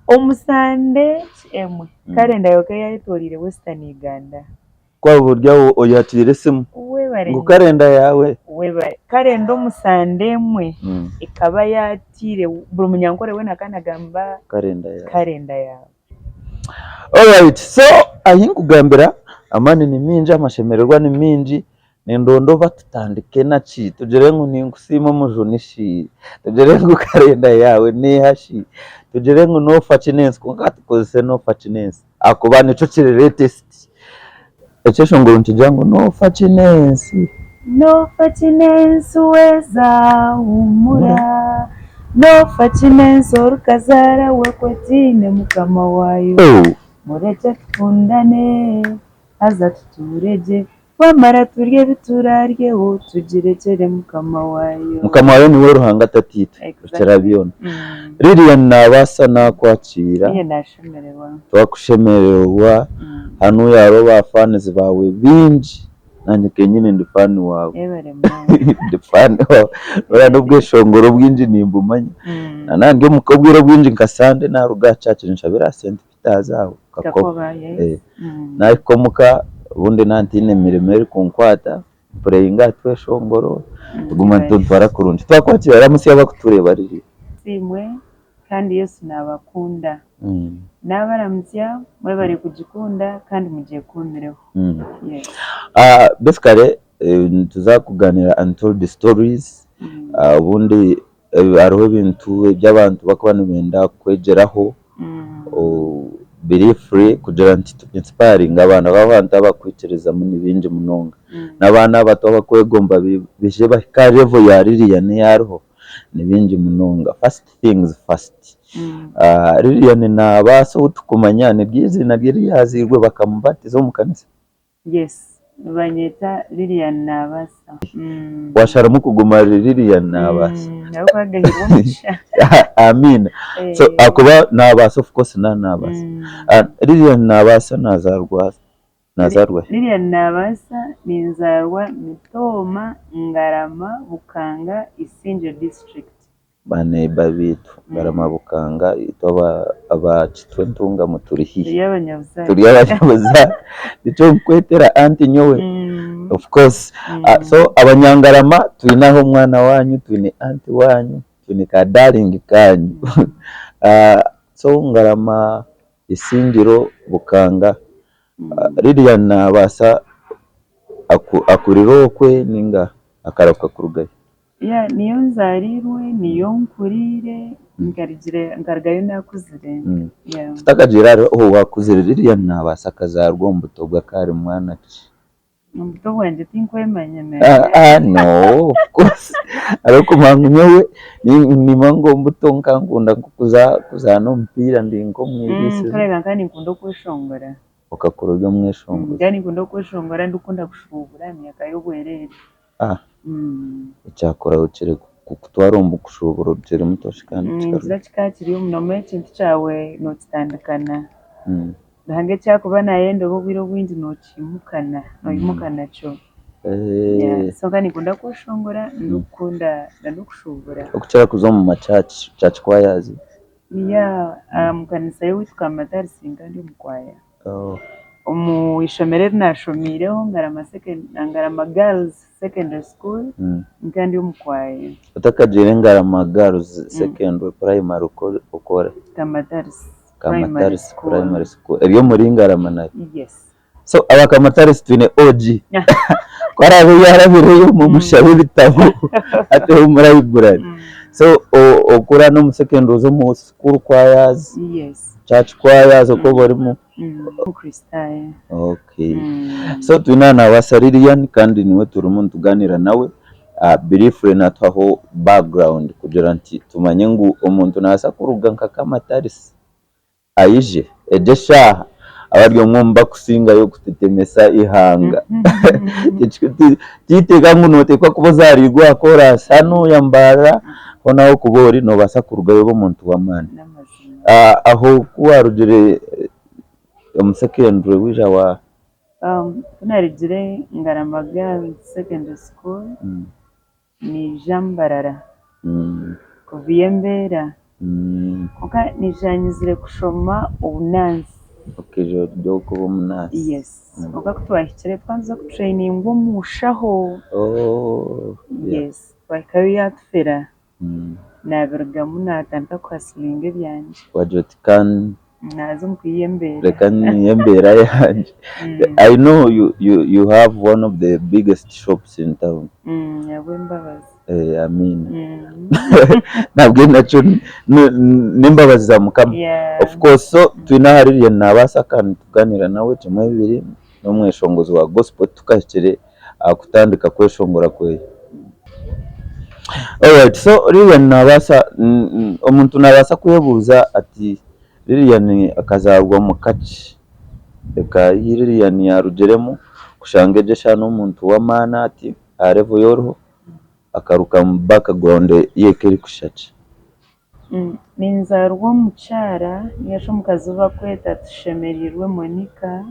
omusande kalenda yoke yayitorire Western Uganda kwa buryo oyakire simu ngo kalenda yawe kalenda omusande mwe ikaba yatire buri munyankore we nakanagamba kalenda yawe. Alright, so ahinkugambira amani ni minji amashemererwa ni minji nendondo batutandike naki tugere ngo ninkusima mujunishi tugere ngo kalenda yawe ni hashi tugere ngo no fachinense ko katukozese no fachinense akuba nico kiri latest ekesho ngo ntijango no fachinense weza umura no fachinense orukazara wekwetine mukama wayo mureke tukundane aza tutureje wamara turye bituraryeho tugirekere mukama wayo niwe ruhanga tatita ukirabiona Lilian nabasa nakwakira twakushemererwa hano yaroba fans bawe binji nanjye kenyine ndi fan wawe ndi fan wawe n'ubweshongoro bwinji nimbumanye nange mukobwiro bwinji nkasande na rugacaci nshabira sente bitazaho kakoba naikomuka ubundi nantine miremere kunkwata preyinga tweshongoro guma tutwara kurunji twakwakira ramusi yabakutureba riri simwe kandi Yesu nabakunda nabaramutya mwe bari kugikunda kandi mugiye kundireho basically tuzakuganira untold stories ubundi hariho ibintu by'abantu bakubana benda kwegeraho biri free kugira nti inspiring abantu b'abantu bakwikiriza mu nibinje munonga n'abana bato bakwegomba bije bakarevo ya Lilian yariho nibinje munonga first things first Lilian nabaso tukumanya ni byizi na byiri yazirwe bakamubatiza mu kanisa. Yes, banyeta Lilian nabasa washara mu kuguma Lilian nabasa nakagahirwa musha amin so akuba nabasa of course nabasa Lilian nabasa nazarwa Lilian nabasa ninzarwa Mitoma Ngarama Bukanga Isinje district bane babitu Ngarama Bukanga itoba abacitwe ntunga muturihiye y'abanyabuza nicyo kwetera anti nyowe of course so abanyangarama twinaho umwana wanyu twine anti wanyu twine ka darling kanyu so Ngarama Isingiro Bukanga Lilian nabasa akurirokwe ninga akaruka kurugaye niyo nzarirwe niyo nkurire ngargayo nakuzire tutakagira wakuzire Lilian nabasa kazarwa mbuto bwa kare mwana ki mbuto wanje tinkwemanya no of course ariko mangunyewe ni mango mbuto nkangunda kuzano mpira ndingo mwibise kare kandi nkunda kwishongora ukakuroga mweshongora ndani nkunda kwishongora ndukunda kushubura myaka yo bwerere icyakora ukire kutwarumba kushubura byere mutoshikana kikakiri umunome kintu cyawe notandukana hange cyakuba nayendo bubiro bwindi nokimukana noyimukana cyo so kandi nkunda kushongora ndukunda ndanukushubura okucyara kuzo mu church choirs mukanisa yitwa Matari Singandi mukwaya ishomero nashomireho Ngarama Girls Secondary School kandi umukwaye utakagire Ngarama Girls Secondary Primary ukora Kamatari Primary School ebyo muri Ngarama nayo. Yes, so abakamatari twine OG kwarabe yarabire yo mu mushabe bitabo ate muri library so okura no mu secondary zo mu school choirs. Yes, church choirs uko barimo Christian. Okay. So twinana basa Lilian kandi niwe turimo tuganira nawe briefly natwaho background kugira nti tumanye ngo umuntu nasa kuruga nkakamatari ayije ejesha abaryo mwumva kusinga yo kutetemesa ihanga titega munote kwa kubozarigwa akora sano yambara honaho kubori no basa kuruga yo muntu wamani aho kuwarugire secondary wija wa tunarigire Ngarama Girls Secondary School ni Jambarara kuviyembera konka nijanyizire kushoma obunansi okijoro ryokuba omunansi. yes konka kutwahikire twanza kutraininga omushaho yes twahikayo yatufera nabirugamu natandika kuhasilinga ebyangye wagira oti kandi naza omukwiyembera reka niyembera yanje. I know you have one of the biggest shops in town. Yabwembabazi. I mean nabwo nacyo n'imbabazi za Mukama. Of course so twina haririye nabasa kandi tuganira nawe kimwe bibiri n'umweshongozi wa gospel tukahikire kutandika kweshongora kwe. Alright, so ririya nabasa omuntu nabasa kuyebuza ati ririya ni akazarwa mu kaci reka ririya ni yarugeremo kushanga ejo shano omuntu w'amaana ati arevo yoroho akaruka mu background yekeri kushacha. Ninzarwa omukyara niyasha omukazi bakweta Tushemerirwe Monica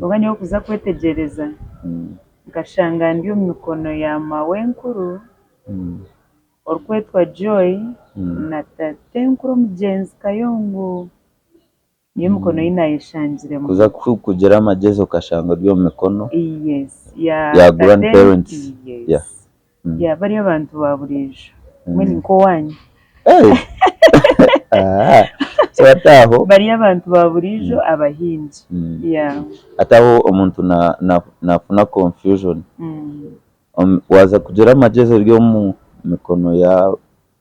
oba niyo kuza kwetegereza nkashanga ndi omu mikono ya mawe nkuru orikwetwa Joy na tate nkuru omugenzi Kayongo niyo mikono yinayeshangiremu kuza kugira amagezi okashanga uri omu mikono yes ya grandparents ya bari abantu baburijo mwe niko wanyu so ataho bari abantu baburijo abahinji ataho omuntu nafuna confusion waza kugira amagezi uri omu mikono ya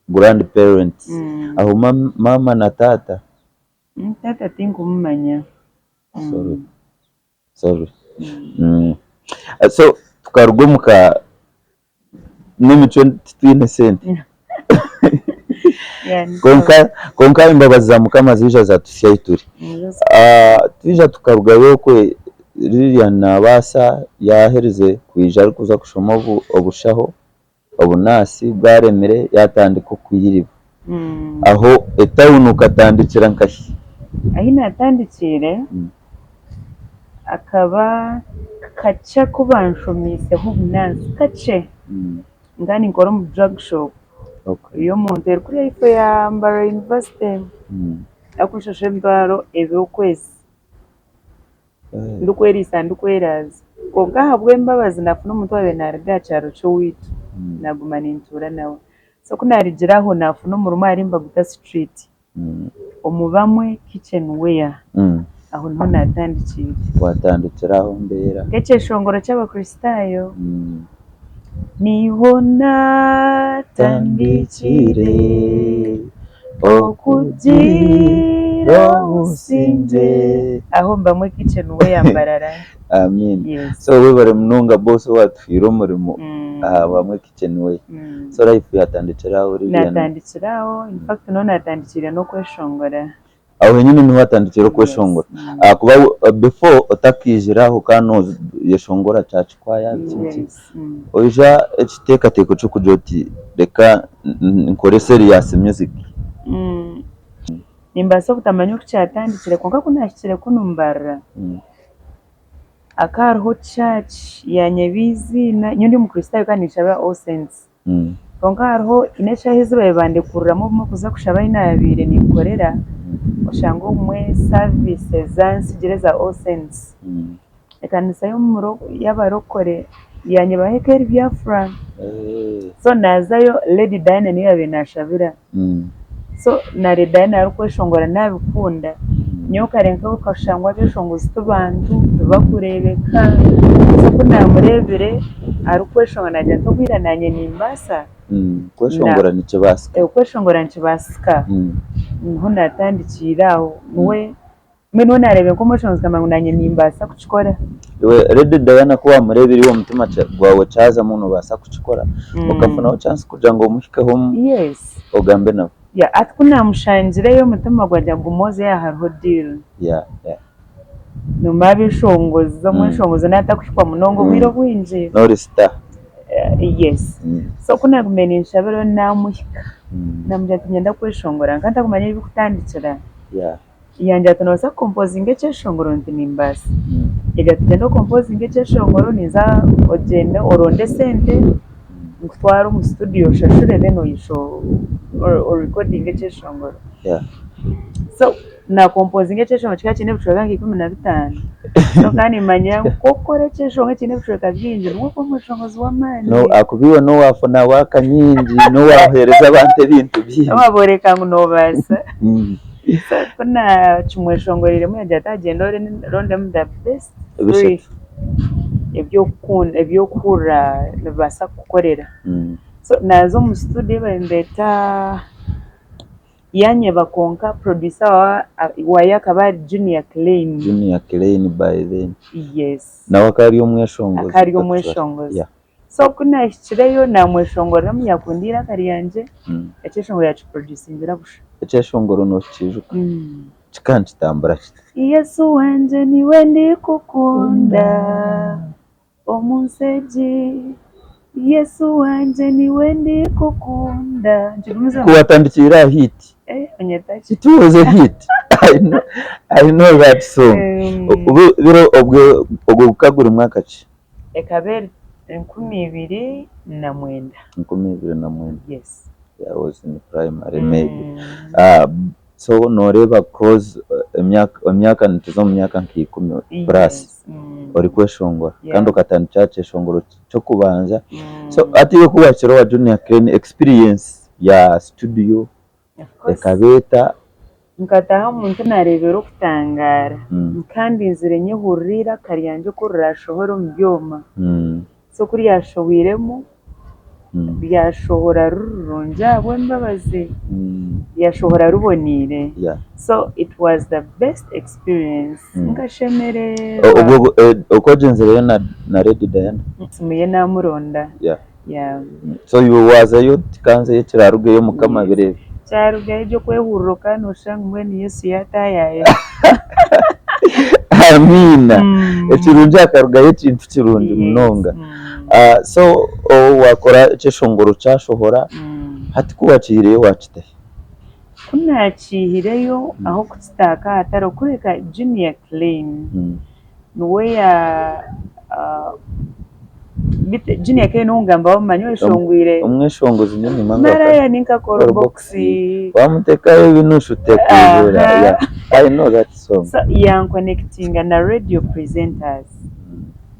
grandparents aho mama na tata tata tinkumumanya sorry so tukaruga muka n'imico twine sente konka imbabazi za Mukama zija zatusyayo turi twija tukarugayo kwe ririya nabasa yahereze kwija ari kuza kushoma obushaho obunasi bwaremere yatandika kwiyiriba aho etawuni ukatandikira nkahi ahi natandikire akaba kace kubanshomiseho obunansi kace ngani nkora mu drug shop iyo muntu eri kuri ifo ya Mbara University akushashe emitwaro ebyokwezi ndukwerisa ndukweraza konka habw'embabazi nafuna omuntu wabe nariga kyaro ky'owitu naguma nintura nawe so kunarigiraho nafuna omurumu ari Mbaguta Street omubamwe kitchen wear aho niho natandikire watandikiraho mbera nk'ekyeshongoro ky'abakristaayo niho natandikire okugira obusinge aho mbamwe kitchen wear Mbarara. Amen. So we bari munonga boss watufira omurimo bamwe kitchen wear so life yatandikiraho ririya natandikiraho in fact no natandikire no kweshongora aho nyine ni watandikira kweshongora kuba before otakijiraho kano yeshongora church kwaya iki oja ekiteka teko cyo kujoti reka nkore serious music nimbasa kutamanya kucyatandikire konka kunashikire kunumbarra akariho church ya Nyabizina nyo ndi mukristayo kandi nshaba all saints konka hariho inesha hizo babandekuramo mu kuza kushaba inabire nikorera oshango umwe services zansigereza all saints ekanisa yo muro y'abarokore yanye bahekeri Biafra so nazayo Lady Diana niyo yabe nashabira so na Lady Diana arikweshongora nabikunda nyo karenka ukashangwa byeshongozi tubantu bakurebeka so kunamurebere arikweshonga najya tubwira nanye nimbasa kweshongora nice basika kweshongora nice basika niho natandikiraho we mwe no narebe ko motions kamangu nanye nimbasa kuchikora we Lady Diana ko wamurebere wo mutima gwawe caza muntu basa kuchikora ukafuna chance kuja ngo mushikeho yes ogambe nawe atkuna mushangireyo mutima gwajya gumoze hariho deal numa bishongoza mwishongoza natakushikwa munongo bwiro bwinje no star yes so kuna gumenisha bero namuhika namujya tugenda kweshongora nkanta kumanya ibikutandikira yanje atonosa composing eceshongoro ntimbasi ega tugenda composing eceshongoro niza ogende oronde sente nkutwara mu studio shashure then oyisho or recording ekeshongoro so na composing ekeshongoro kika kine bushobora nka 15 so kandi manya kokore ekeshongoro kine bushobora byinje nuko mushongozi w'amani no akubiwe no wafuna wakanyinji no wahereza abantu ibintu byinshi ababoreka ngo no basa kuna chumweshongorere mu yajya tagenda ronde mu the best ebyo kura basa kukorera so nazo mu studio bendeta yanye bakonka producer wa yakaba Junior Klein by then yes nawe akari umweshongozi so kuna ikireyo na mweshongora mu yakundira kari yanje ekeshongoro yacu producingira busha ekeshongoro no kijuka kikanchitambara Yesu wanje niwe ndi kukunda omunseji Yesu wanje niwe ndi kukunda kuwatandikira hit onyetachi it was a hit I know that song biro obwo kagura mwaka ki ekabere 2009 yes I was in primary maybe so noreba cause emyaka ntizo mu myaka nki10 plus ori kweshongora kandi ukatandika cyeshongoro cyo kubanza so atiwe kubakira wa Junior Klein experience ya studio ekabeta nkataha umuntu narebera okutangara kandi nzire nyehurira kari yanje ko rurashohora mu byoma so kuri yashowiremo byashohora rurunja bwembabaze yashohora rubonire so it was the best experience ngashemere uko jenzere na Lady Diana muye namuronda so you was a youth kanze yekirarugeyo mukama birebe cyarugaye byo kwehuruka no shanga mwene Yesu yatayaye amina ekirunja akarugaye kintu kirungi munonga so wakora ekeshongoro cyashohora hati kubakiriye wakite kunakihireyo aho kutaka ataro kureka Junior Klein nuwe ya bite Junior Klein ungamba bamanyo eshongwire umweshongozi nyine mara ya ninka box wamuteka ibinushu tekuzura I know that song so young connecting na radio presenters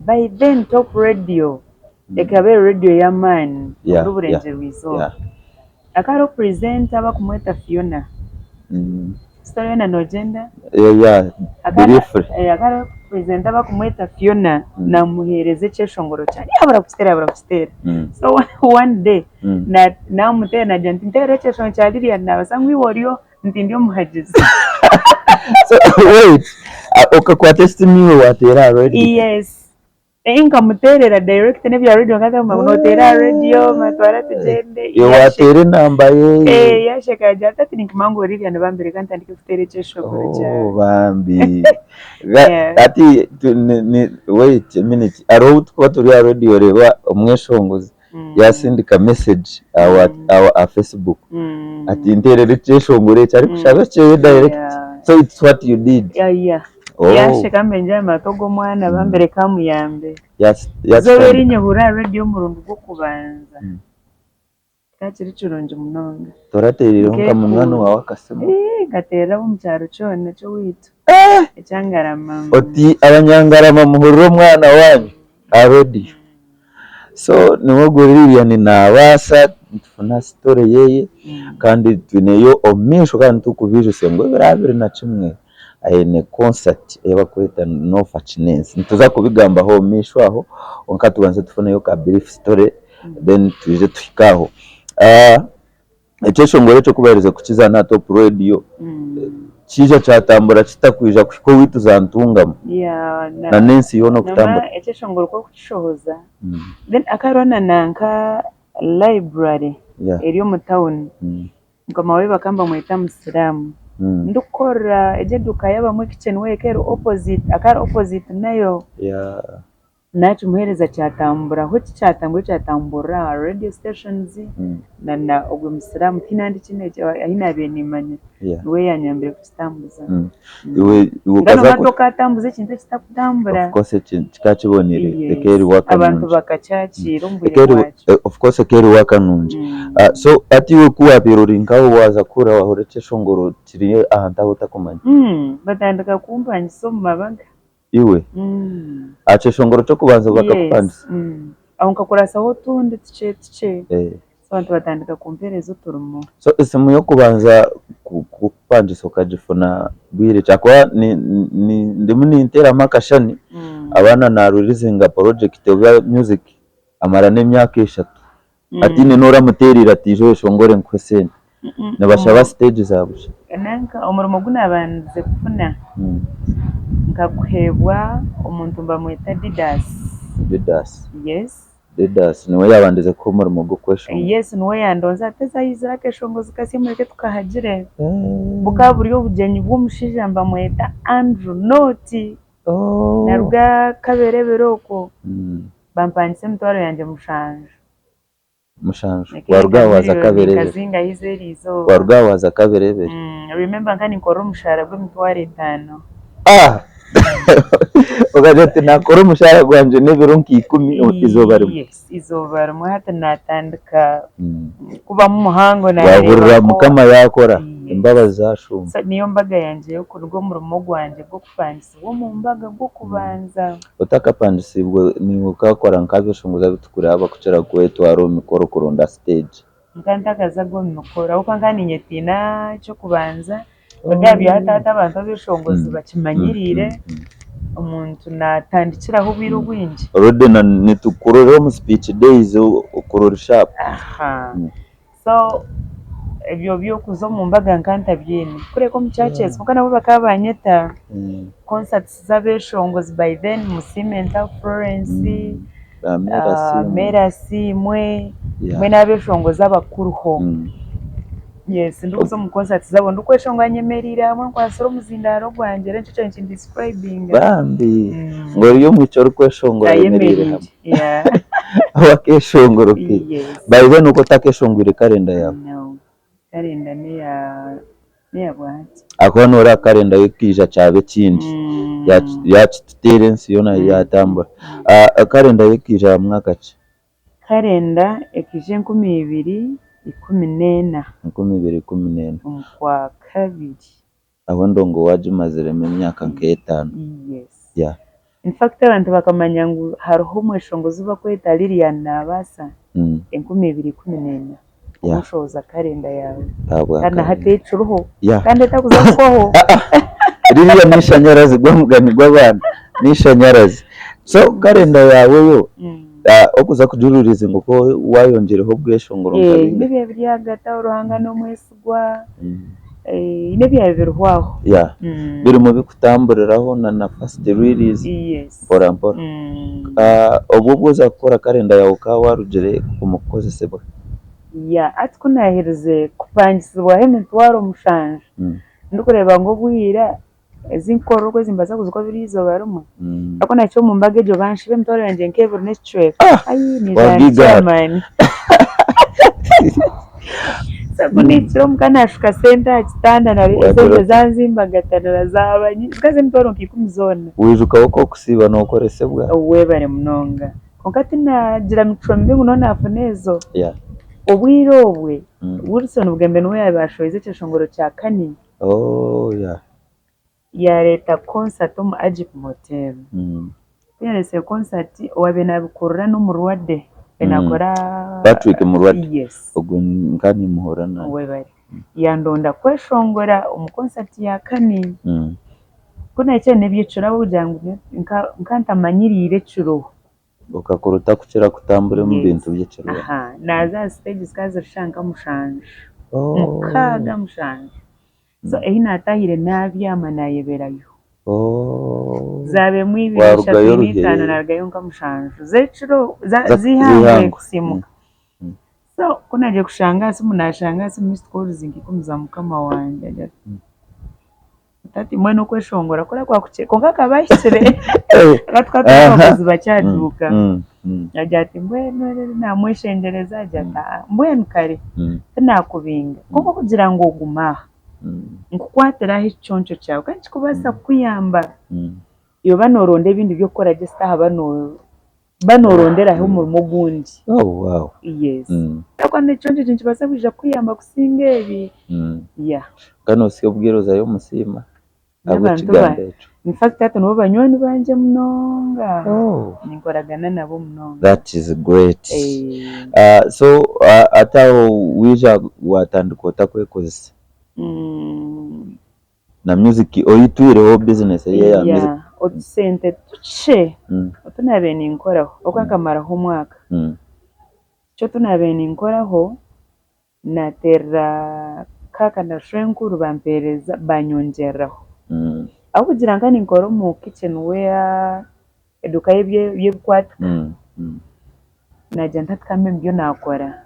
by then top radio ekabe radio ya man uburenje wizo akaro presenter bakumweta Fiona story na no gender akaro presenter bakumweta Fiona na muhereze cyeshongoro cyane abara kustera so one day na mutera na janti ntere cyeshongoro cyaliriya nabasangwi woriyo ndindio muhajizi so wait ukakwa testimony watera already yes inga muterera direct ne bya radio kada munotera radio matwara tugende yo watere namba ye yasheka jata think mango riri ane bambere kantandike kutere cyeshongoro cyane bambi ati wait a minute arot ko turi radio reba umweshongozi yasindika message our Facebook ati interere cyeshongore cyari kushaka cyo direct so it's what you did yasheka mbenja matogo mwana bambere kamuyambe yes zoberi nyehura radio murungu bwo kubanza kakiri kirunje munonga toraterero nka munwana wawe akasemo gatera mu cyaro cyone cyo witu ecyangarama oti abanyangarama muhuriro mwana wanyu already so niwo goririya ni nabasa tufuna story yeye kandi tuneyo omisho kandi tukubije sengo birabiri na kimwe ayene concert yabakweta no fachinense nituza kubigamba ho misho aho onka tubanze tufuneyo ka brief story then tuje twikaho ekeshongoro cyo kubereza kukiza na top radio kije cyatambura kitakwija kuko wituzantungamo na Nancy yono kutambura ekeshongoro ko kushohoza then akarona nanka library eriyo mu town ngoma we bakamba mwita Musiramu ndukora eje duka yaba mu kitchen we kero opposite akara opposite nayo nacu muhereza cyatambura aho cyatambura radio stations na ubwo musiramu kinandi kinege ahinabe nimanya we yanyambere kutambuza iwe ukaza ko katambuze kintu kitakutambura of course kikakibonere ekeri waka abantu bakacyakira umbire wacu of course ekeri waka nunje so ati we kuwa biroringa waza kura wahoreke shongoro kiri ahanta utakomanya batandika kumbanya so mabaga iwe ace shongoro cyo kubanza bakapandisa aho nkakurasa ho tundi tice abantu batandika kumperezo turumo so isimu yo kubanza kupandisa ukajifuna bwire cyakwa ni ndimu ni intera makashani abana na releasing project ya music amara n'imyaka 3 ati ni nora muterira tijo shongore nkwesene nabashaba stage zabusha nanka umurimo gunabanze kufuna nkakuhebwa umuntu mbamwita Didas yes Didas niwe yabandize ko umurimo go question yes niwe yandonza ateza yizira keshongo zikasimureke tukahagire buka buriyo bugenyi bw'umushije mbamwita Andrew Noti naruga kabereberoko bampanyise mutwaro yanje mushanje warugawaza kaberebe kazinga hizerizo warugawaza kaberebe remember nkani nkora umushara gwe mutware 5 ugajete nakora umushara gwanje n'ibiro 10 izobara yes izobara mu hata natandika kuba mu muhango na wahurira mukama yakora imbabazi zashuma niyo mbaga yanje yo kurwo mu rumo gwanje bwo kupandisa wo mu mbaga bwo kubanza utakapandisa ibwo ni ukakora nkabishunguza bitukura abakucera kwetu aro mikoro kuronda stage nkantakaza go mikoro uko nkani nyetina cyo kubanza bagabye hatata abantu bishongozi bakimanyirire umuntu natandikiraho biro gwinje rode na nitukuroro mu speech days ukuroro sharp so ebyo byo kuzo mu mbaga nkanta byene kure ko mucyacese kuko nabo bakabanyeta concerts zabeshongozi by then Musimenta Florence Merasi mwe nabeshongozi abakuruho yes nduzo mu concert zabo ndukweshonga nyemerira amwe kwasoro muzindaro gwanje cyo cyo describing bambi ngori yo mwicoro kweshongora yemerire hamwe abakeshongoro bayize nuko takeshongire kalenda yawe kalenda ni ya bwati akonora kalenda yikija cyabe kindi ya Terence yona yatambura kalenda yikija mwaka ki kalenda ekije 2014 kwa kabiri aho ndongo waje mazere mu myaka nk'etano yes yeah in fact abantu bakamanya ngo hariho mweshongo zuba kweta Lilian nabasa 2014 umushoza kalenda yawe kana hatecuruho kandi takuzakoho Lilian nishanyarazi gwamugani gw'abana nishanyarazi so kalenda yawe yo okuza kujururiza ngo ko wayongereho bweshongoro nkabinga nibiye byagata uruhanga no mwesigwa nibiye birwaho biri mu bikutamburiraho na first release pora pora obubuza gukora kalenda yawe ka warugere kumukoze sebo atiko nahereze kupangisibwa hemetwaro mushanje ndukureba ngo bwira ezinkoro ko zimbaza kuzuko birizo barumwe ako nacyo mu mbage jo banshi bemtore yanje nkebur next ayi ni jamani sabunitiro mkanashuka center kitanda na ezo zanzimba gatana zabanyi kaze mtoro nkikumzona wijuka uko kusiba no koresebwa webare munonga konkati na gira micombe none afunezo obwirobwe Wilson ubwembe no yabashoize cyashongoro cya kani ya leta concert mu Ajip Motel se concert wabe nabikorera no mu Rwanda enakora Patrick mu Rwanda yes ubwo ngani muhorana webare yandonda kweshongora mu concert ya kani kuna cyane byicura bujyangu nkanta manyirire curo ukakuruta kucera kutambure mu bintu byiciro naza stage skaza shanga mushanje mukaga mushanje so ehina tahire nabyama nayeberayo zabe mwibisha binitano nargayo nkamushanje zeciro zihange kusimuka so kunaje kushanga simunashanga simist calls ngikumiza mukama wanje tati mwe no kweshongora kora kwa kuche konga kabashire katwatwa abakozi bacyaduka ajya ati mbwenu namweshengereza ajya ata mbwenu kare nakubinga kuko kugira ngo gumaha ngukwatiraho icyonco cyawe kandi kubasa kuyamba iyo banoronde ibindi byo gukora gisa aha banoronderaho umurimo gundi. Wow. Yes. Ako n'icyonco cyinshi basa kuja kuyamba kusingebi. Yeah. Kano siyo bwiroza yo musima. In fact that no banywani banje munonga. Nikoragana nabo munonga. That is great. So ataho wija watandukota kwekoze. Na music oyitwireho business ya music. Odsente tuche. Otunabe ninkoraho okakamaraho umwaka. Cyo tunabe ninkoraho natera kaka na shrenkuru bampereza banyongeraho. Aho kugira ngo ninkora mu kitchen wear eduka yebikwatika najya ntatkambe mbyo nakora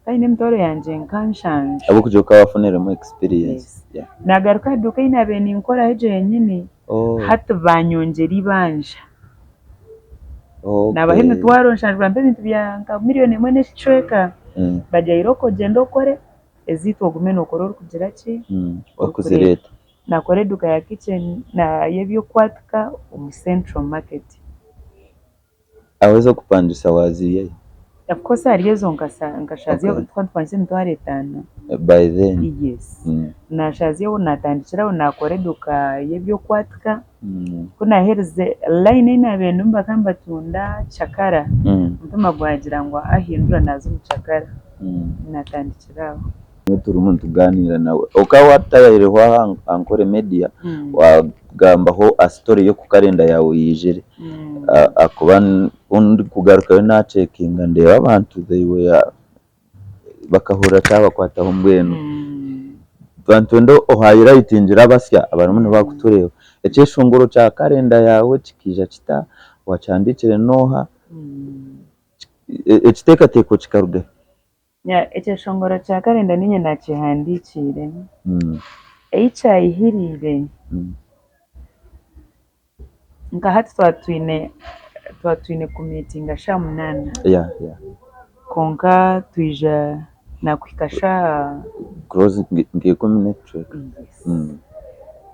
kandi n'imtoro yanje nkanshanje abo kujoka bafunere mu experience nagaruka eduka inabe ninkora heje yenyine hatu banyongera ibanja nabahene twaronshanjwe mbe bintu byanka miliyoni imwe n'eshweka bajya iroko gendo kore ezito gumeno kororo kugira ki okuzireta nakore duka ya kitchen na yebyo kwatka mu Central Market. Aweza kupandisha waziye. Of course ariyezo nkashaziye twantwanse ntwaretana. By then. Yes. Nashaziye unatandikira unakore duka yebyo kwatka. Kuna herze line ina bintu mbakamba tunda chakara. Mutuma gwagira ngo ahindura nazo mu chakara. Natandikiraho. Turumu tuganira nawe ukawatayireho ankore media wagambaho a story yo kukarenda yawe yijere akuba undi kugaruka na checking ndeba abantu they bakahura cyaba kwataho mbwenu bantu ndo highlightingira basya abantu bakutureba ekeshongoro cya karenda yawe kikija kita wacandikire noha ekiteka teko kikarude ekeshongoro cya karenda ninye nakihandikire ecyayihirire nka hati twatwine ku meeting sha munana konka twija nakwikasha close ngiye community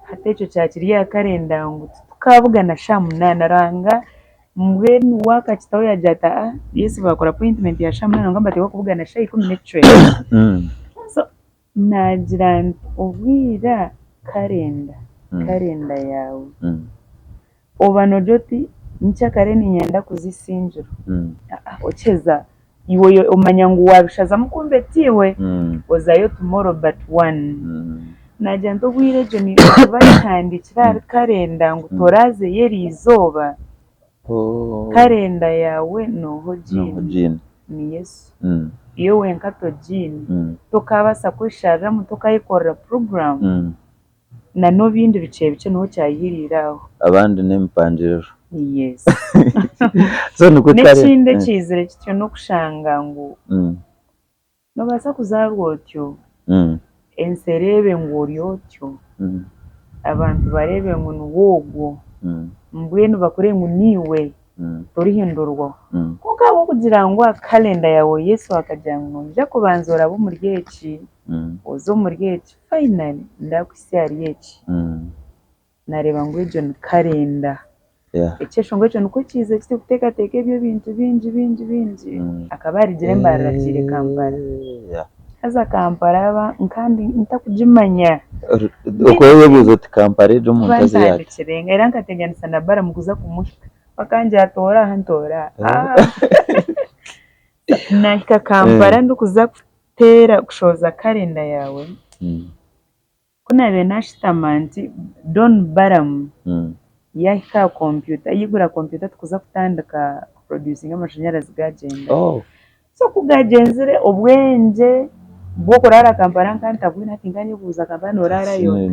hati icyo cyakiriye karenda ngo tukavugana sha munana ranga mwenu waka kitaho yajata Yesu bakora appointment ya shamana ngamba teko kuvugana sha 10 so nagira ubwira karenda yawe obano joti ncha kareni nyenda kuzisinjiro ocheza iwe umanya ngo wabishaza mukumbe tiwe ozayo tomorrow but one nagira ndobwire je ni bakandikira karenda ngo toraze yeri izoba karenda yawe noho jini ni Yesu iyo wenkato jini tukabasa kwishara mutukayikora program na no bindi bice noho cyayihiriraho abandi n'impanjiro yes so nuko kare n'ikinde kizere kityo no kushanga ngo no basa kuzarwotyo enserebe ngoriyotyo abantu barebe ngo nuwogo mbwenu bakore ngo niwe torihindurwa kuko abo kugira ngo kalenda yawe Yesu akajyanwa nje kubanzora abo muryeki ozo muryeki finally ndakwisiari yeki nareba ngo John kalenda ekesho ngo cyo nuko kize kite guteka teke ibyo bintu binji akabari gire mbarakire Kampala aza Kampala aba nkandi ntakujimanya uko yebuzo ati Kampala ejo muntazi yake kirenga era nkateganisa na bara mukuza kumushika bakanje atora hantora nahika Kampala ndukuza kutera kushoza kalenda yawe kuna benashitamanti Don Baram yahika computer yigura computer tukuza kutandika producing amashanyarazi gagenda so kugagenzere obwenje bwo kurara Kampala nkanta bwina tinganye buza Kampala norara yo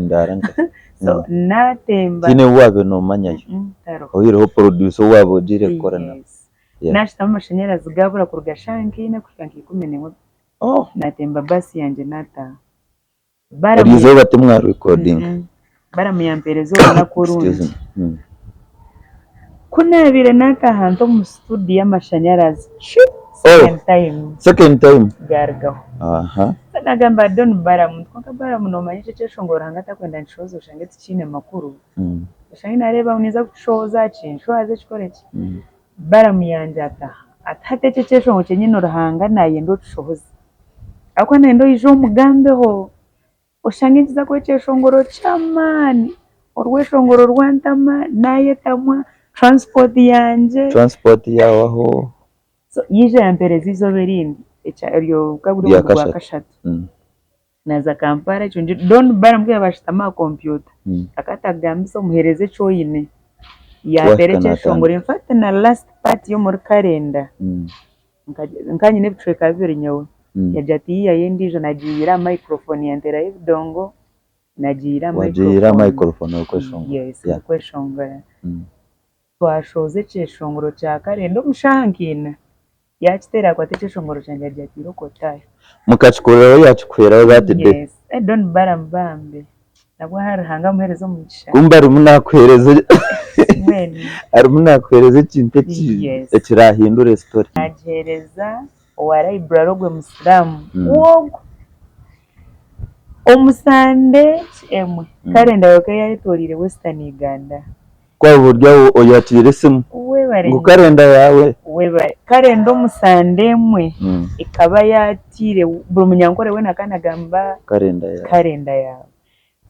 so natemba kine wabe no manyayo oyireho producer wabo director na nashita amashanyarazi gabura kurugashanki na kushanki 10 natemba basi yanje nata barizo batemwa recording baramuyampereza obona kurungi kunabire n'akahantu mu studio y'amashanyarazi second time gargaho nagamba don baramu twaka baramu nomanye cyeshongora hanga takwenda nshozo shange tikine makuru shange nareba uniza kushoza kinshwaze kikoreki baramu yanje atate cyeshongo cyenyino ruhanga naye ndo tushohoze akwa nendo ijo mugambeho oshange nziza ko cyeshongoro cyamani orweshongoro rwantama naye tamwa transport yaho so yije yampereza izo berindi eryo kaburi mu Kashatu naza Kampala ico don barambwiye bashitama computer akatagambisa umuhereze coyine yatereke shongore in fact na last part yo muri kalenda nkanye ne bitre kabiri nyawe yajati yayendijo nagira microphone yantera y'ibidongo nagira microphone kweshongora yes kweshongora twashoze cyeshongoro cya karendo mushankina yakitera kwa techeshongoro cyanje ryati rokotayo mukachikorero yachikwera batide yes I don't barambambe nabwo harahanga muherezo mugisha kumba rumunakwereze arumunakwereze kintu ekirahindura story agereza wara ibrarogwe musiramu wogo omusande emwe karenda yoke yayitorire Western Uganda kwa buryo oyatire simu ngo karenda yawe karenda omusande emwe ikaba yatire buri munyankore we nakanagamba karenda yawe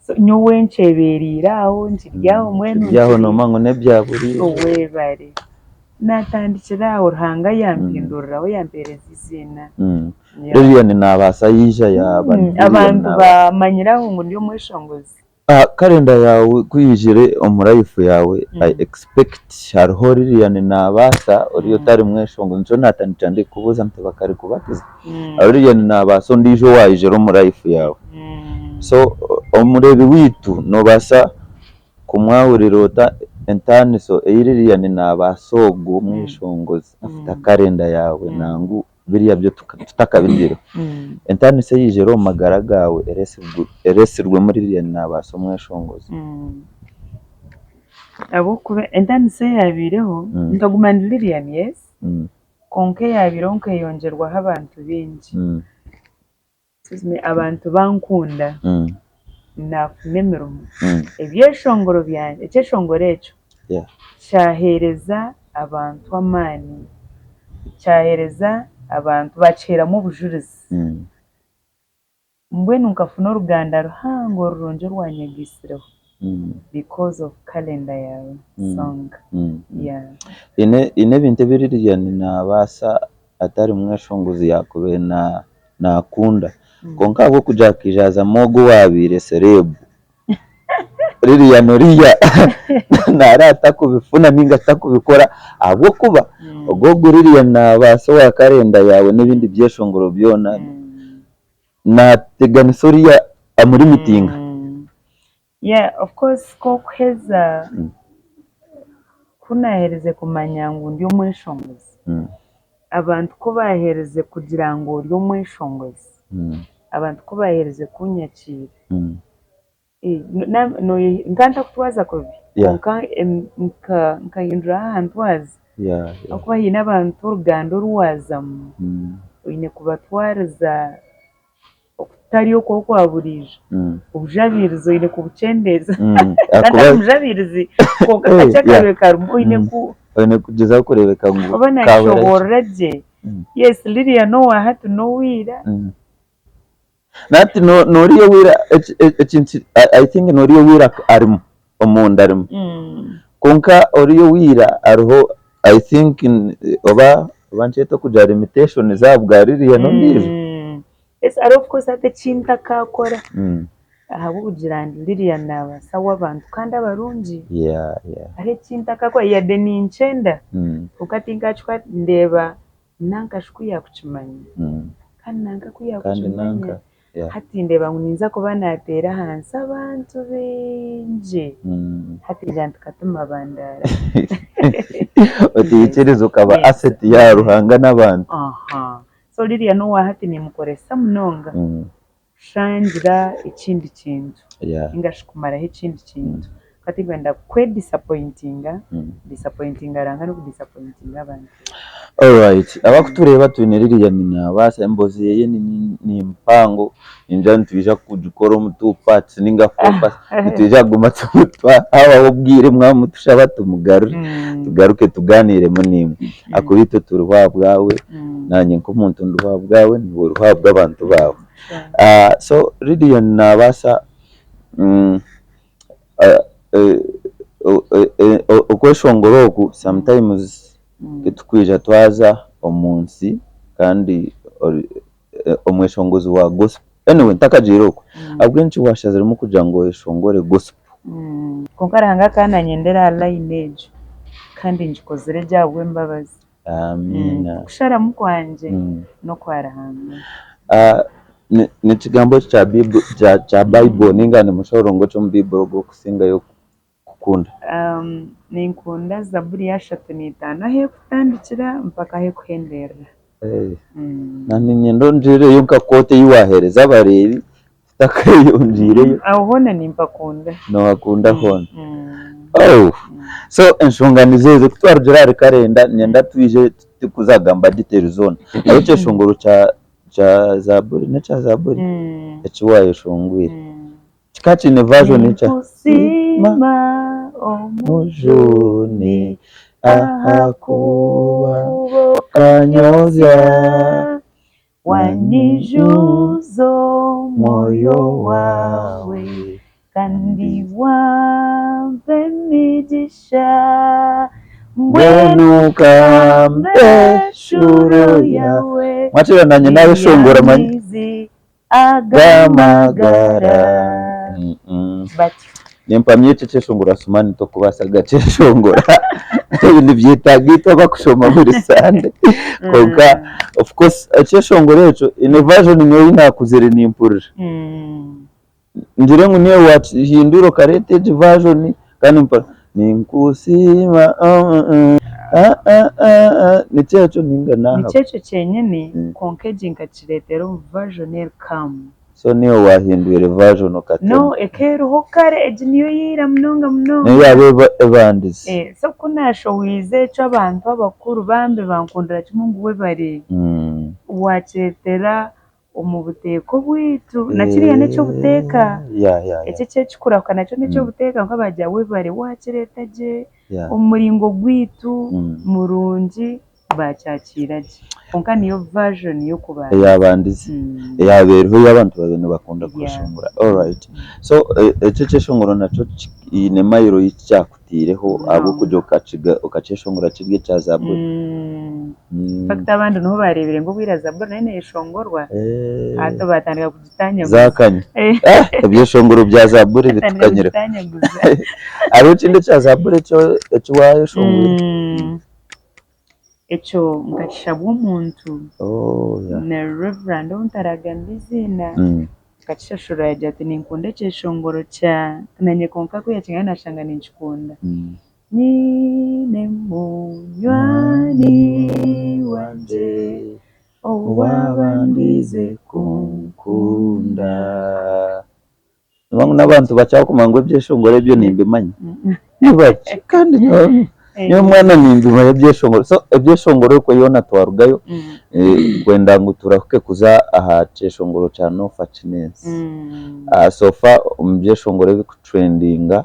so nyowe nceberira aho njiryaho mwenu yaho no mango ne byaburi webare natandikira aho ruhanga yampindurira aho yampereza izina Lilian nabasa yija abantu bamanyiraho ngo ndiyo mweshongozi kalenda yawe kuyijire omuraifu yawe I expect hariho Lilian nabasa oriyo tari mweshongo nco natandika ndi kubuza ntibakari kubatiza Lilian nabasa ndijo wayijero omuraifu yawe so omurebi witu nobasa kumwawurirota entaniso Lilian nabasa ogo mweshongozi afite kalenda yawe nangu biriya byo tutakabindiro entaniso yijero magaragawe eresirwe muri Lilian nabasa mweshongozi abo kube entaniso yabireho ndagumana Lilian yes konke yabironke yongerwa abantu bingi abantu bankunda nafunemero ebyeshongoro byanje ekyeshongoro ekyo cyahereza abantu amani cyahereza abantu baceramu ubujurizi mbwenu nkafuna uruganda ruhango ruronje rwanyagisireho because of calendar yawe song ine bintu biri Lilian nabasa atari mweshongozi yakube nakunda konka abo kujakijaza mogo wabire serebu Lilian oriya narata kubifuna ninga takubikora abo kuba ogogo Lilian nabasa wa kalenda yawe n'ibindi byeshongoro byona nateganisa oriya amuri meeting of course ko kweza kunahereze kumanya ngo ndi umweshongozi abantu ko bahereze kugira ngo ndi umweshongozi abantu ko bahereze kunyakira nkanta kutwaza kobi nkahindura ahantu wazi akuba hina abantu uruganda ruwazamu ine kubatwariza okutariyo ko kwaburije ubujabirizo ine kubucendeza kandi umujabirizi ko kacakawe karumbo ine kugeza kurebeka ngo kabona je yes Lilian no wahatu no wira nati noriyo wira I think noriyo wira arimo omunda arimo konka oriyo wira ariho I think oba bancheto kuja limitation zabwa Lilian ndizo yes are of course ate chinta kakora ahabo kugira Lilian nabasa w'abantu kandi abarungi are chinta kakora ya deni nchenda ukatinga chwa ndeba nanka shkuya kuchimanya kandi nanka kuya kuchimanya hati ndeba nguninza ko banatera hansi abantu benje hati jantu katuma bandara otiyikirizo kaba asset ya ruhanga n'abantu so Lilian no wahati ni mukoresa munonga kushangira ikindi kintu yeah ingashi kumaraho ikindi kintu kati gwenda kwe disappointinga aranga no kudisappointinga abantu. alright abakutureba twiniririya nina basa embozi yeye ni mpango injani tubija kujukora mu parts ninga focus tubija guma tumutwa aba ubwire mwamu tushaba tugaruke tuganire munimwe akubito turuha bwawe nanye nko muntu nduha bwawe ni uruha bw'abantu bawe. So ririya nabasa ukweshongoroku sometimes tukwija twaza omunsi kandi omweshongozi wa gospel anyway ntakajiroko abwenshi washaziremo kugira ngo eshongore gospel konkara hanga kana nyendera lineage kandi njikozere jabwe mbabazi. Amina. Kushara mukwanje no kwarahanga ni kigambo cha Bible ningane mushorongo cyo mu Bible go kusinga yo kukunda. Ninkunda Zaburi ya 3:5 ahe kutandikira mpaka ahe kuhendera. Nani nyendo njire yuka kote yiwahereza abarebi takayonjire aho hona nimpakunda no akunda hona. So enshunganize kutwara Gerard Karenda nyenda twije tukuzagamba diterizone aho cyo shongoro cha Zaburi na cha Zaburi echiwayo shongwire kikachi ne version cha sima omujuni ahakuwa kanyozya wanijuzo moyo wawe kandi wampe migisha mbwenuka mbeshuro yawe mwachira nanye nawe shongora manyi agamagara nempamye cece shongora sumani to kubasaga cece shongora ibintu byitagito bakushoma muri sande konka of course cece shongora eco in version nyo inakuzire nimpurira njire ngo niyo wahindura karete version kandi mpa ninkusima ni cyeco ningana ni cyeco cyenyene konkeje ngaciretero version come so niyo wahinduye version okate no ekero hokare niyo yira mnonga niyo yabe evandize so kunasho wize cyo abantu abakuru bambe bankundira kimungu we bare wacetera umubuteko bwitu nakiriya necyo buteka ece cyekikura kana cyo necyo buteka nk'abajya we bare waciretaje umuringo bwitu murungi bacyakiraje konka niyo version yo kubana yabandize yabereho y'abantu babene bakunda kushongora. Alright, so ece shongoro naco ine mayiro yicyakutireho abo kujo kaciga ukaceshongora kibwe cya Zaburi fakta abantu no barebere ngo bwira Zaburi nene ishongorwa ato batandika kugitanya zakanye byeshongoro bya Zaburi bitukanyira abo kinde cya Zaburi cyo wayo shongora echo ngakishabwa umuntu na Reverend Ontaragambizina ngakishashura yajate ninkunde cyeshongoro cya nanye konka ko yakingana nashanga ninchikunda nine munywani wanje owabandize kunkunda n'abantu bacyakumanga byeshongoro byo nimbimanye nibaci kandi niyo mwana ninduma yabyeshongoro so ebyeshongoro ko yona twarugayo kwenda ngo turahuke kuza aha cyeshongoro cya no fatness so far byeshongoro bikutrendinga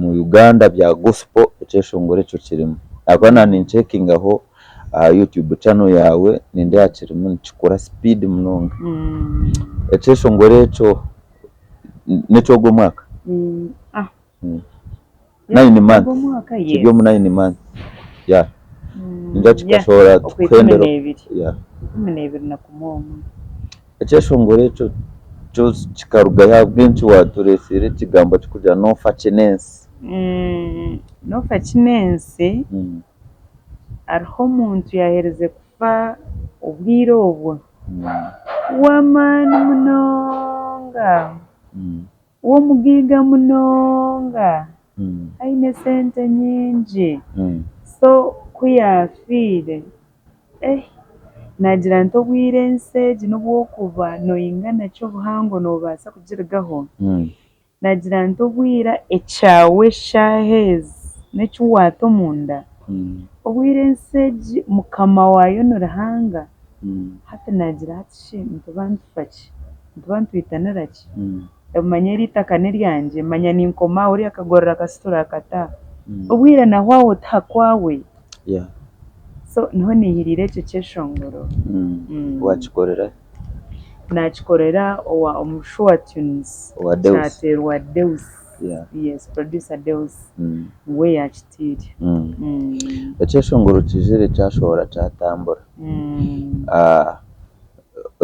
mu Uganda bya gospel cyeshongoro cyo kirimo akona ni checking aho YouTube channel yawe ninde yakirimo nchikora speed mnonga cyeshongoro cyo neco go mwaka 9 months kibyo mu 9 months ndachikashora kwendero menebiri na kumomo cyeshongore cyo kikaruga ya bwinshi waturesire kigambo cykuja no fatness arho muntu yahereze kufa ubwirobwo wamani munonga wo mugiga munonga aine sente nyinji so kuyafire nagira nto bwirenseji n'obwokuba noyingana kyo buhango nobaasa kugirigaho nagira nto bwira ekyawe shahezi n'ekiwaata omunda obwirenseji mukama waayo n'oruhanga hati nagira hati nituba ntufaki nituba ntwitanira ki manya eritaka n'eryangye manya ninkoma ori akagorora akasitura akataha obwire nahwawe tahakwawe so niho nihirira ekyo kyeshongoro wakikorera nakikorera omushu wa tunes kyateerwa Deus yes producer Deus we yakitiire ekyeshongoro kijire kyashobora kyatambura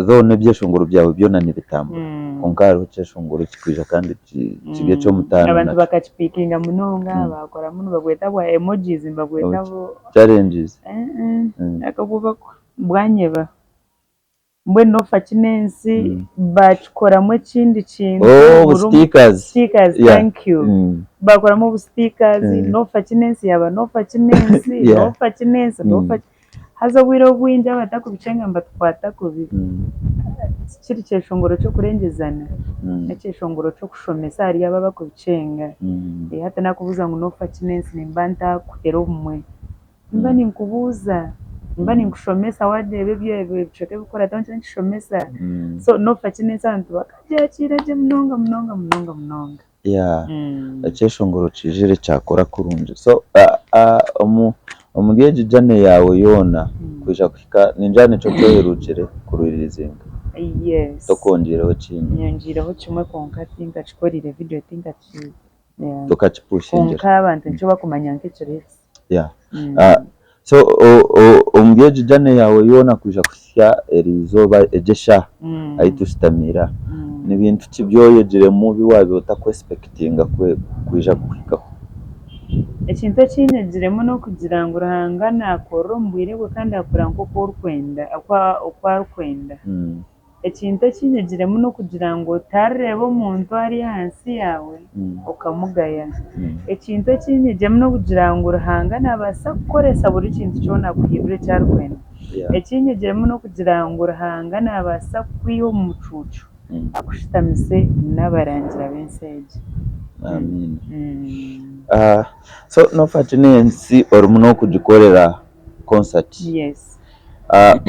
though n'ebyeshongoro byawe byona nibitambura konka hariho ekyeshongoro kikwija kandi kiri eky'omutaano abantu bakakipikinga munonga bakora muno bagweta bwa emojis mbagweta bo challenges akakuba bwanyeba mbwenu nofa kinensi bakikoramu ekindi kintu stickers thank you bakoramu obu stickers nofa kinensi yaba nofa kinensi nofa kinensi nofa haza obwire obwingi abatakubicenga mbatukwata kubi kiri kyeshongoro ky'okurengezana n'ekyeshongoro ky'okushomesa hariyo ababa bakubicenga hati nakubuuza ngu nofa kinensi nimba ntakuhera obumwe nimba ninkubuuza nimba ninkushomesa wadeeba ebicweka ebikora taho nkira nkishomesa so nofa kinensi abantu bakabyakira gye munonga munonga munonga munonga ekyeshongoro kijire kyakora kurungi so omuri egi jane yawe yoona kwija kuhika ninjani kyo kyoherukire kurwirizinga tokongireho kindi nyongireho kimwe konka tinkakikorire video tukakipushingira konka abantu nkyo bakumanya nk'ekirezi so omuri egi jane yawe yoona kwija kuhika erizooba egyesha ahi tushitamira n'ebintu ki byoyegiremu biwaabe otakwesipekitinga kwija kuhikaho ekintu ekinyegiremu n'okugira ngu Ruhanga naakora omu bwire bwe kandi akora nk'oku arikwenda ekintu ekinyegiremu n'okugira ngu otarireeba omuntu ari ahansi yawe okamugaya ekintu ekinyegiremu n'okugira ngu Ruhanga naabaasa kukoresa buri kintu kyona kuhindura eki arikwenda ekinyegiremu n'okugira ngu Ruhanga naabaasa kukwiha omu mucuucu akushitamise n'abarangira b'ensi egi so nofa kinensi orimu n'okugikorera concert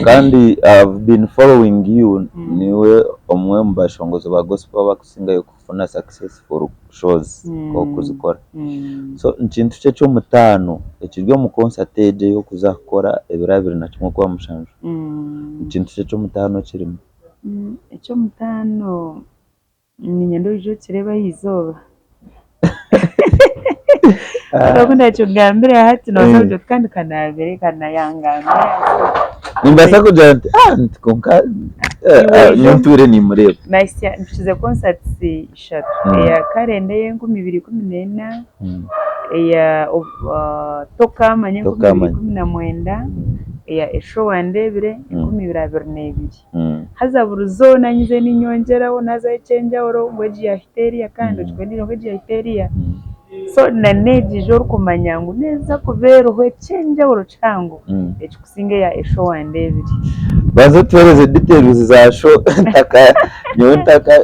kandi I've been following you niwe omwe mu bashongozi ba gospel bakusingayo kufuna successful shows okuzikora so nkintu kye ky'omutaano ekiri omu concert egi y'okuza kukora ebiro 21 kwa mushanju nkintu kye ky'omutaano kirimu eky'omutaano ninyenda oijo kireba izooba ndakunda kyogambire hati noza kandi kanabere kanayangambira nimbasa kugira nti konka nyonture nimureba ntukize concerts 3 eya Karende ye2014 eya Tokamanya 2019 eya Esho Wandebire 2022 haza buruzona nyize ninyongeraho naza echenjaho ngweji ya Hiteria kandi chikwenire ngweji ya Hiteria so nanegijo orukumanya ngu neza kubeeraho echenjaho changu ekikusinge ya Esho Wandebire bazo tuhereze details za show ntaka nyontaka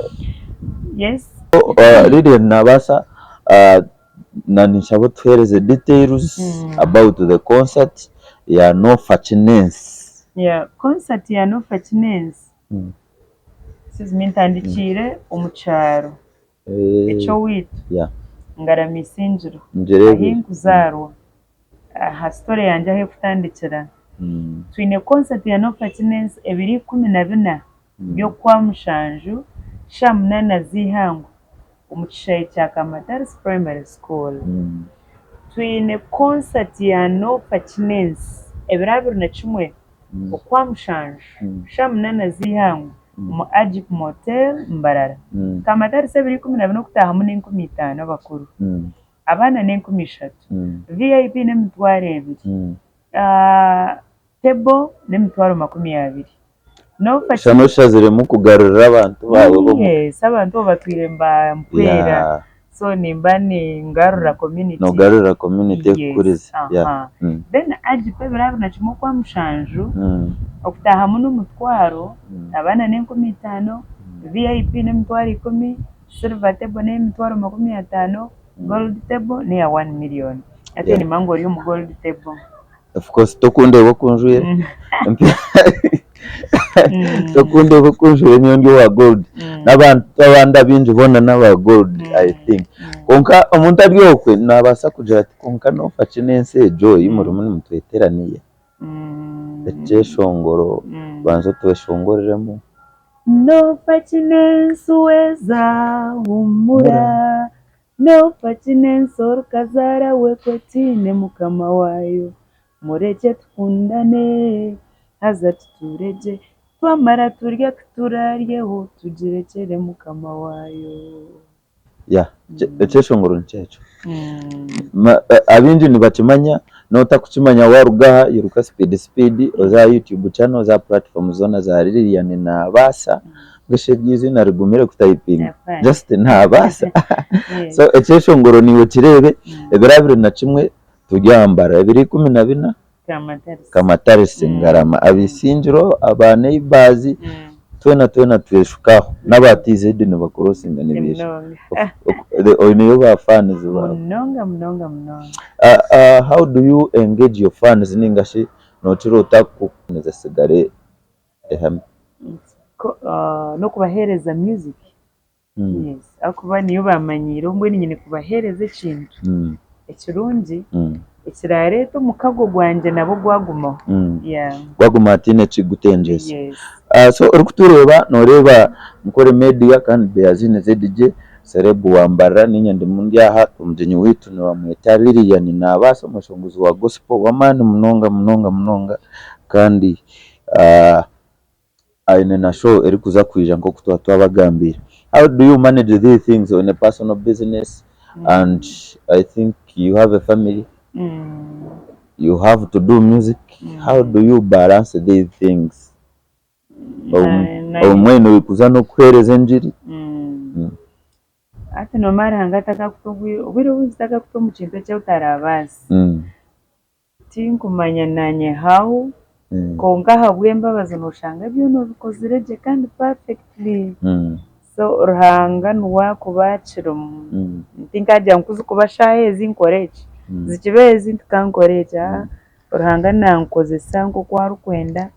yes really nabasa na nishabo tuhereze details about the concert ya Nofa Kinensi concert ya Nofa Kinensi sizimintandikire omukyaro ekyo witu Ngaramisinjiro ahinkuzarwa aha story yanje ahe kutandikira twine concert ya Nofa Kinensi 2014 byo kwa mushanju shamunana zihango omukishayi kya Kamatari Primary School twine concert ya Nofa Kinensi 2021 okwa mushanju shamunana zihango mu Ajip Motel Mbarara Kamatari 2014 okutahamu n'15 abakuru abana n'13 VIP n'emitwaro 2 table n'emitwaro 20 Nofa Shano shazire mu kugarurira abantu bawe yes abantu batwire mba mpwera so nimba ni ngarura community nogarura community kuriza yeah then ajipe birabu na chimo kwa mushanju okutaha muno mutwaro abana ne15 VIP ne mutwaro 10 silver table ne mutwaro 50 gold table ne ya 1 million ate ni mango yo mu gold table of course tokunde bokunjuye tokunde bokunjuye nyongi wa gold n'abantu abanda binje bona n'aba gold I think konka umuntu aryokwe nabasa kugira ati konka no facinense joy muri mutweteraniye eceshongoro banzo tweshongoreremo no facinense weza humura no facinense orkazara wekwetine mukama wayo mureke tukundane haza tutureje twamara turya kuturaryeho tugirekere mukama wayo eceshongoro ncecho abinji nibakimanya nota kukimanya warugaha yiruka speed oza YouTube channel za platform zona za Lilian na basa ngeshegize na rigumire kutayipinga just na basa so eceshongoro niwe kirebe ebirabire na kimwe tujyambara 2014 kamatari singarama abisinjiro aba neighbors twena tweshukaho n'abatize dine bakorosinga nibishe niyo ba fans ba mnonga how do you engage your fans ningashi notiro utaku neza sigare no kubahereza music yes akuba niyo bamanyiro mbwe nyine kubahereza ikintu ekirungi ekirareto mukago gwanje nabo gwaguma gwaguma atine kigutenjese so uri kutureba noreba mukore media kandi Beazine ZDJ Serebu wambara ninyandi mundi aha umjenyi witu ni wamweta Lilian na basa umushonguzi wa gospel wamani mnonga kandi aine na show eri kuza kwija nko kutwa abagambira. How do you manage these things in a personal business? And I think you have a family. You have to do music. How do you balance these things? Omwene wikuza no kuhereza njiri. Ati no mara hangataka kutogwiro ubiro wizitaka kutomu chintu cya utarabazi. Tinkumanya nanye how konga habwemba bazonoshanga byo no bikozireje kandi perfectly. So ruhanga nuwa kubaciro ntinkaje nkuzi kubashahezi nkoreje zikibezi ntikankoreja ruhanga nankozesa nko kwarukwenda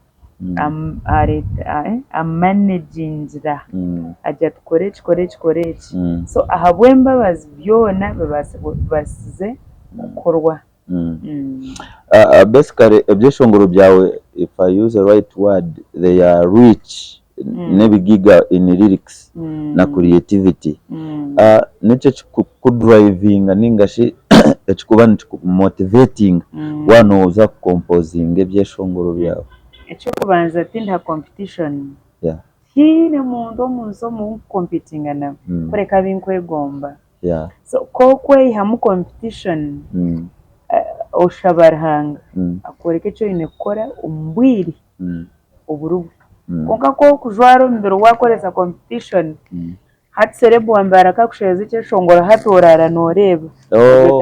managing ajya tukoreje so ahabwemba bazibyona basize gukorwa basically ebyeshongoro byawe, if I use the right word, they are rich nebigiga in lyrics na creativity. Nicho kudrivinga ningashi ekikuba motivating wano uza composing ebyeshongoro byawe. Echo kubanza tinda competition hine muntu munso mu competing na kureka binkwegomba so kokwe hamu competition oshabarhanga akoreke cyo inekora umbwiri uburubu konka ko kujwaro mbero wakoreza competition hati Serebu wambara kakusheza icyo shongora hatorara noreba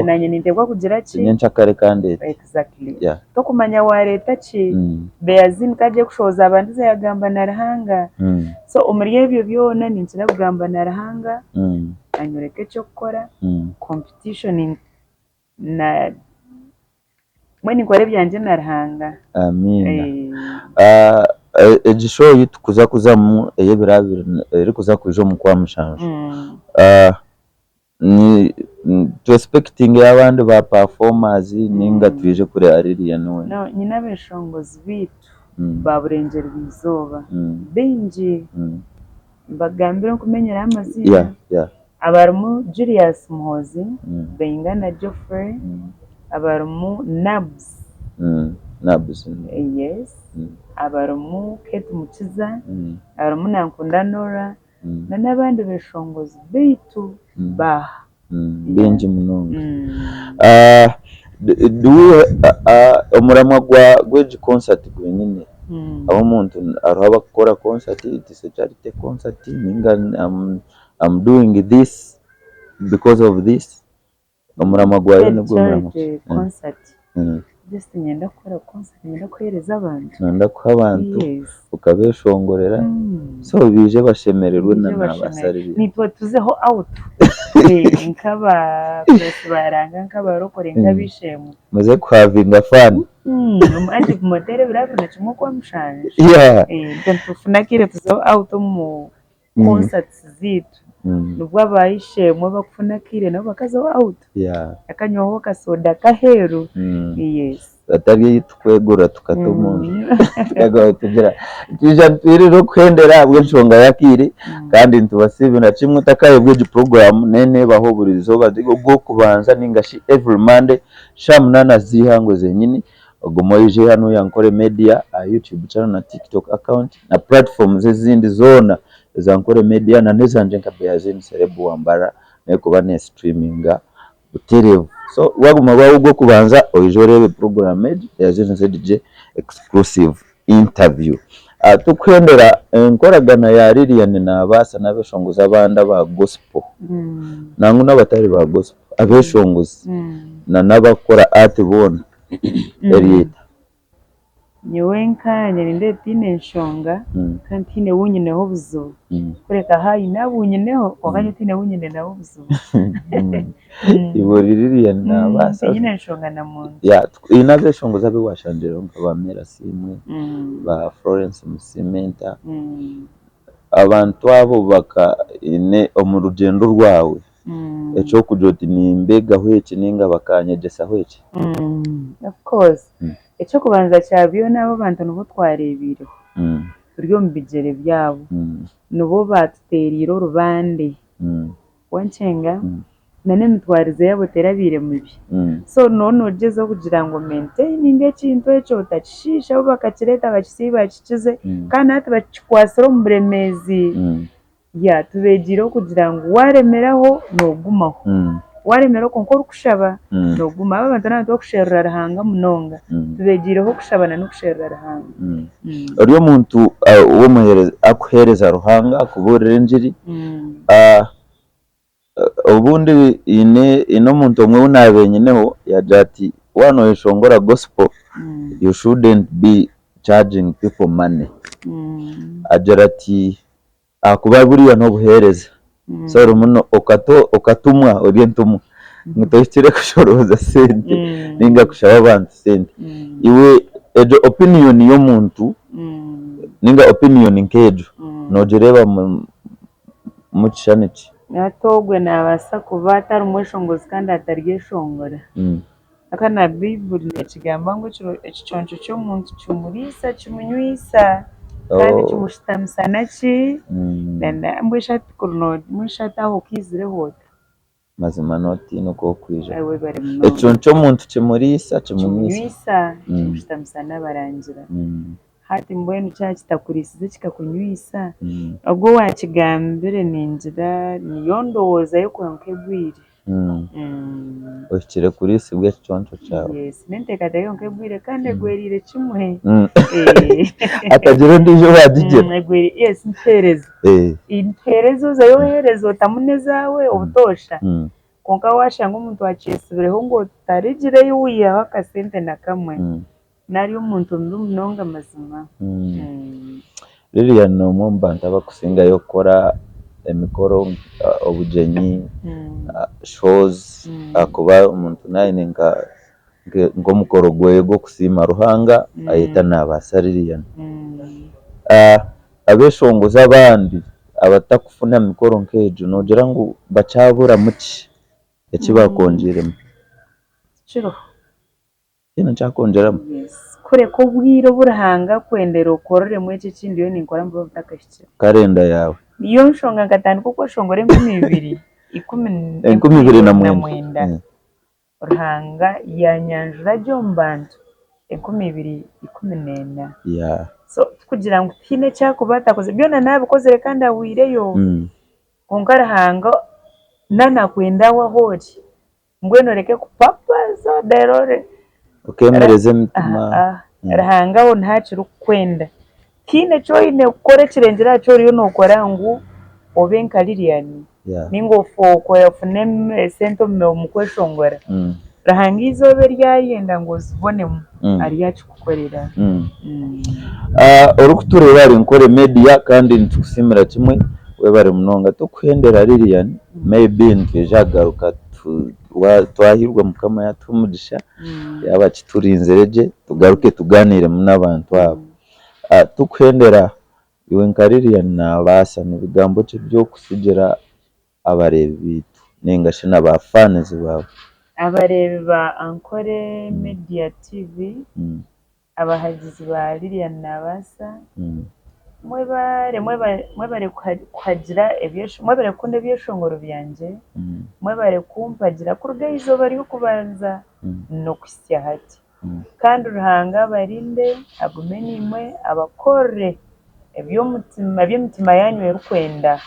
nanye nindebwa kugira ki nyencha kare kandi exactly to kumanya wa leta ki Beazine kaje kushoza abandize yagamba narahanga so umuriye byo byona ninzira kugamba narahanga anyureke cyo gukora competition na mweni kore byanje narahanga amina egisho yitu kuza mu eyebirabire eri kuza kujo mu kwa mushanje ni to expecting abandi ba performers ninga twije kuri Lilian none no nyina beshongozi bitu baburengera bizoba benji bagambira kumenyera amazina abarmu Julius Muhozi Bengana Geoffrey abarmu Nabs yes abarmu Kate Mukiza abarmu Nankunda Nora n'abandi beshongozi bitu benji munonga omuramwa gweji concert gwenyine abo umuntu araba gukora concert, it is a charity concert ninga I'm doing this because of this umurama gwayo nibwo murama concert just nyenda gukora concert nyenda kohereza abantu nanda ko abantu ukabeshongorera so bije bashemererwe n'abasariri nitwa tuzeho out nkaba press baranga nk'abarokore nk'abishemu muze kuhavinga fan andi modere birabona kimwe kwa mushanje ntufunakire tuzeho out mu concerts zitu nubwo abayishemwe bakufunakire nabo bakazaho out akanywaho kasoda kaheru yes atari twegura tukatumuntu yego tugira kija twiriro kwendera bwe nshonga yakiri kandi ntubasibe na kimwe takaye bwe program nene baho burizo bwo kubanza ningashi every Monday shamnana zihango zenyini ogomoyije hano yankore media YouTube channel na TikTok account na platforms zindi zona zankore media na nezanje nkabeyazini serebu wambara neko bane streaminga uterevu so waguma bawo bwo kubanza oyijorebe program ya ZNZDJ exclusive interview tukwendera nkoragana ya Lilian na basa nabeshonguza abanda ba gospel nangu nabatari ba gospel abeshonguza na nabakora art bona erieta nyewenka nyirinde tine nshonga kandi tine wunyineho buzo kureka hayi nabunyineho wakanye tine wunyine naho buzo iboririye nabasa tine nshonga na muntu ya inabeshonguza biwashandira nkabamera simwe ba Florence Musimenta abantu abo baka ine omurugendo rwawe echo kujoti ni mbega hweke ninga bakanyegesa hweke of course echo kubanza cyabiyo nabo bantu nubo twarebire turyo mbigere byabo nubo batuteriro rubande wancenga nane mitwarize yabo terabire mubi so none ugeze kugira ngo maintain inde kintu echo utakishisha bakakireta bakisiba kikize kandi ati bakikwasira umbremezi ya tubegiro kugira ngo waremeraho nogumaho waremera ko nkora kushaba noguma abantu nabo kusherura rahanga munonga tubegireho kushabana no kusherura rahanga uriyo muntu uwo muhereza akuhereza ruhanga akuburira injiri ubundi ino muntu umwe unabenyeneho yajati wano yishongora gospel you shouldn't be charging people money ajarati akuba buriya no buhereza so rumuno okatumwa orientumwa ngitoyitire kushoroza sente ninga kushaba abantu sente iwe ejo opinion yo muntu ninga opinion nkejo nojereba mu chaneti natogwe nabasa kuba atari umweshongozi kandi atariyeshongora akana Bible yakigamba ngo ekiconco cyo muntu cyumurisa cyumunywisa kandi cyumushitamisana ki nanda mbwishati kuno mwishata aho kizire hota mazima noti nuko kwija econco muntu cyumurisa cyumunywisa cyumushitamisana barangira hati mbwenu cya kitakurisize kikakunywisa ubwo wakigambire ninjira niyondoza yo kwankebwire okire kurisi bwe cyonco cyawe yes nenteka dayo nkebwire kandi gwerire kimwe atagire ndijo badigera gweri yes intereza interezo zayo herezo tamunezawe ubutosha konka washanga umuntu wakisubireho ngo tarigire yuya wakasente na kamwe nari umuntu ndumnonga mazima Lilian no mbanta bakusinga yokora emikoro obujenyi shows akuba umuntu naye ngo mukoro gwego kusima ruhanga ayita nabasa Lilian abeshongoza abandi abatakufuna mikoro nkejo nogira ngo bacabura muki yakibakonjeremo ciro ina chakonjeramo kure ko bwiro burahanga kwendera ukorore mu iki kindi yo ninkora mbo butakashye kalenda yawe iyo nshonga gatanu kuko shongore 2020 2019 urahanga ya nyanjura jombantu 2014 yeah so kugira ngo tine cyakubatakoze byona nabikoze kandi awireyo kongarahanga nana kwenda wahori ngweno reke kupapa za derore ukemereze mitima rahangaho ntacyo kwenda kine cyo ine ukore kirengera cyo riyo nokora ngo obenka Lilian ningofu ko yafune sento mu kweshongora rahanga izobe ryayenda ngo zibonemo ari yacu gukorera uri kutureba ari nkore media kandi ntukusimira kimwe we bari munonga tukwendera Lilian maybe ntijagaruka twahirwa mukama yatumugisha yaba kiturinzereje tugaruke tuganire n'abantu abo tukwendera iwe nka Lilian nabasa nibigambo cyo byo kusigira abarebe bitu nengashe n'abafans bawe abarebe ba Ankore Media TV abahagizi ba Lilian nabasa mwebare kwagira mwebare kunde byeshongoro byanje mwebare kumpagira kuruga izo bari kubanza no kusya hati kandi ruhanga barinde agumenimwe abakore ebyo mutima yanyu rukwenda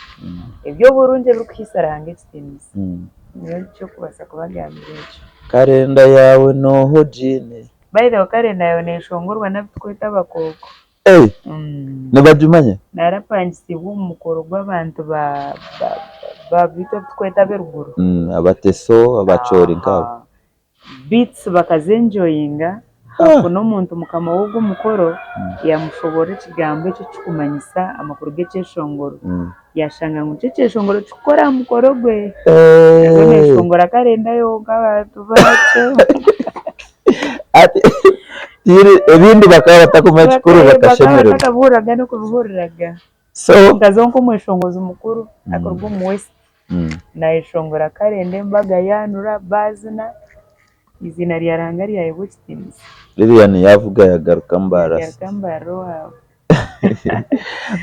ebyo burunje rukisaranga ekitinizi niyo cyo kubasa kubagambira cyo karenda yawe noho jine bayire karenda yawe neshongorwa nabitwita abakoko nabajumanye narapangisibu mukoro gw'abantu ba bito tweta beruguru abateso abachori nkabo beats bakazenjoyinga hakuno muntu mukama wogo mukoro yamushobora ikigambo cyo kumanyisa amakuru geceshongoro yashanga ngo ceceshongoro cikora mukoro gwe neshongora karenda yo abantu bacu ati ebindi bakaba batakumenya kikuru bakashemerera bakaburaga no kubuhuriraga so ngazonko mweshongoza umukuru akorwa mu west na ishongora karende mbaga yanura bazina izina ryaranga ryaye bukitimiza Lilian yavuga yagaruka mbarasa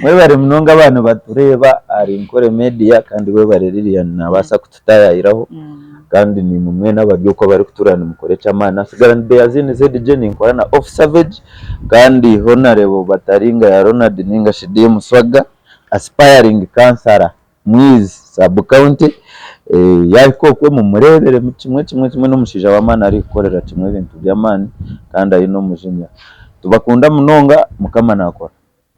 mwe bari munonga abantu batureba ari Nkore Media kandi we bari Lilian nabasa kututayiraho kandi ni mumwe n'abaryo ko bari kuturana mukore cyamana sigara ndi yazine ZDJ nkora na Off Savage kandi honorable bataringa ya Ronald Ninga Shidi Muswaga aspiring counselor mwiz sub county yariko kwe mu murebere mu kimwe n'umushija wa mana ari gukorera kimwe ibintu by'amani kandi ari no mujinya tubakunda munonga mukama nakora